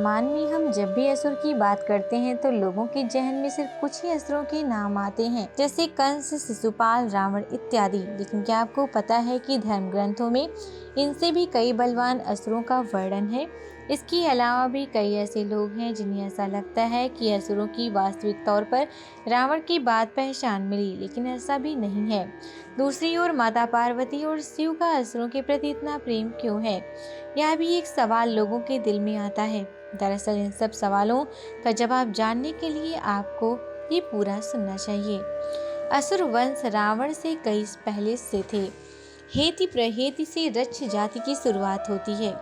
वर्तमान में हम जब भी असुर की बात करते हैं तो लोगों के जहन में सिर्फ कुछ ही असुरों के नाम आते हैं, जैसे कंस, शिशुपाल, रावण इत्यादि। लेकिन क्या आपको पता है कि धर्म ग्रंथों में इनसे भी कई बलवान असुरों का वर्णन है। इसके अलावा भी कई ऐसे लोग हैं जिन्हें ऐसा लगता है कि असुरों की वास्तविक तौर पर रावण के बाद पहचान मिली, लेकिन ऐसा भी नहीं है। दूसरी ओर माता पार्वती और शिव का असुरों के प्रति इतना प्रेम क्यों है, यह भी एक सवाल लोगों के दिल में आता है। दरअसल इन सब सवालों का जवाब जानने के लिए आपको ये पूरा सुनना चाहिए। असुर वंश रावण से कई पहले से थे। हेति प्रहेति से रक्ष जाति की शुरुआत होती है।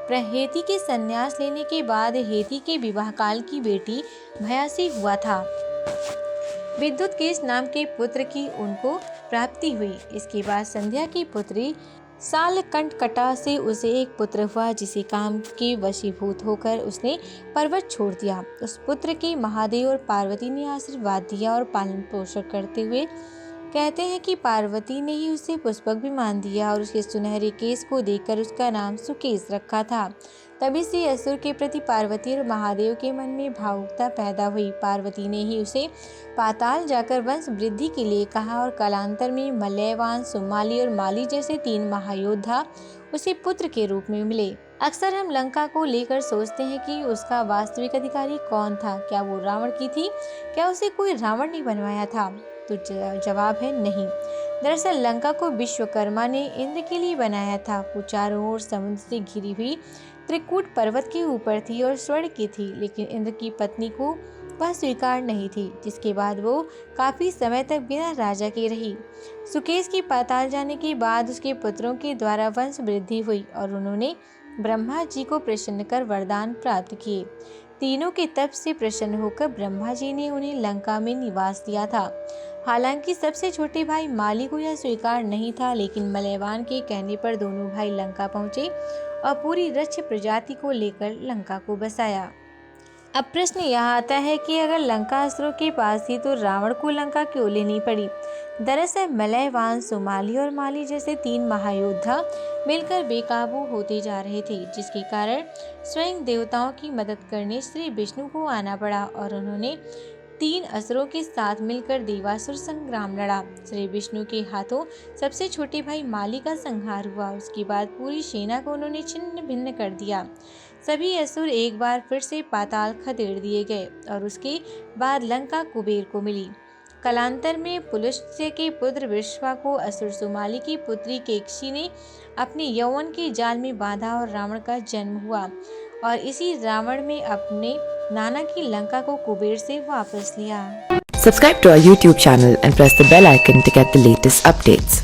प्रहेति के संन्यास लेने के बाद हेति के विवाह काल की बेटी भया से हुआ था। विद्युत केश नाम के पुत्र की उनको प्राप्ति हुई। इसके बाद संध्या की पुत्री सालकंठकटा से उसे एक पुत्र हुआ, जिसे काम के वशीभूत होकर उसने पर्वत छोड़ दिया। उस पुत्र के महादेव और पार्वती ने आशीर्वाद दिया और पालन पोषण करते हुए कहते हैं कि पार्वती ने ही उसे पुष्पक भी मान दिया और उसके सुनहरे केस को देखकर उसका नाम सुकेश रखा था। तभी से असुर के प्रति पार्वती और महादेव के मन में भावुकता पैदा हुई। पार्वती ने ही उसे पाताल जाकर वंश वृद्धि के लिए कहा और कालांतर में मलयवान, सुमाली और माली जैसे 3 महायोद्धा उसे पुत्र के रूप में मिले। अक्सर हम लंका को लेकर सोचते हैं कि उसका वास्तविक अधिकारी कौन था। क्या वो रावण की थी? क्या उसे कोई रावण ने बनवाया था? तो जवाब है नहीं। दरअसल लंका को विश्वकर्मा ने इंद्र के लिए बनाया था। वो चारों ओर समुद्र से घिरी हुई त्रिकूट पर्वत के ऊपर थी और स्वर्ण की थी, लेकिन इंद्र की पत्नी को वह स्वीकार नहीं थी, जिसके बाद वो काफी समय तक बिना राजा के रही। सुकेश के पाताल जाने के बाद उसके पुत्रों के द्वारा वंश वृद्धि हुई और उन्होंने ब्रह्मा जी को प्रसन्न कर वरदान प्राप्त किए। तीनों के तप से प्रसन्न होकर ब्रह्मा जी ने उन्हें लंका में निवास दिया था। हालांकि सबसे छोटे भाई माली को यह स्वीकार नहीं था, लेकिन मलयवान के कहने पर दोनों भाई लंका पहुंचे और पूरी रक्ष प्रजाति को लेकर लंका को बसाया। अब प्रश्न यह आता है कि अगर लंका असुरों के पास थी तो रावण को लंका क्यों लेनी पड़ी? दरअसल मलयवान, सुमाली और माली जैसे 3 महायोद्धा मिलकर बेकाबू होते जा रहे थे, जिसके कारण स्वयं देवताओं की मदद करने श्री विष्णु को आना पड़ा और उन्होंने 3 असुरों के साथ मिलकर देवासुर संग्राम लड़ा। श्री विष्णु के हाथों सबसे छोटे भाई माली का संहार हुआ। उसके बाद पूरी सेना को उन्होंने छिन्न भिन्न कर दिया। सभी असुर एक बार फिर से पाताल खदेड़ दिए गए और उसके बाद लंका कुबेर को मिली। कालांतर में पुलस्त्य के पुत्र विश्वा को असुर सुमाली की पुत्री केकशी ने अपने यौवन के जाल में बांधा और रावण का जन्म हुआ और इसी रावण में अपने नाना की लंका को कुबेर से वापस लिया। Subscribe to our YouTube channel and press the bell icon to get the latest updates.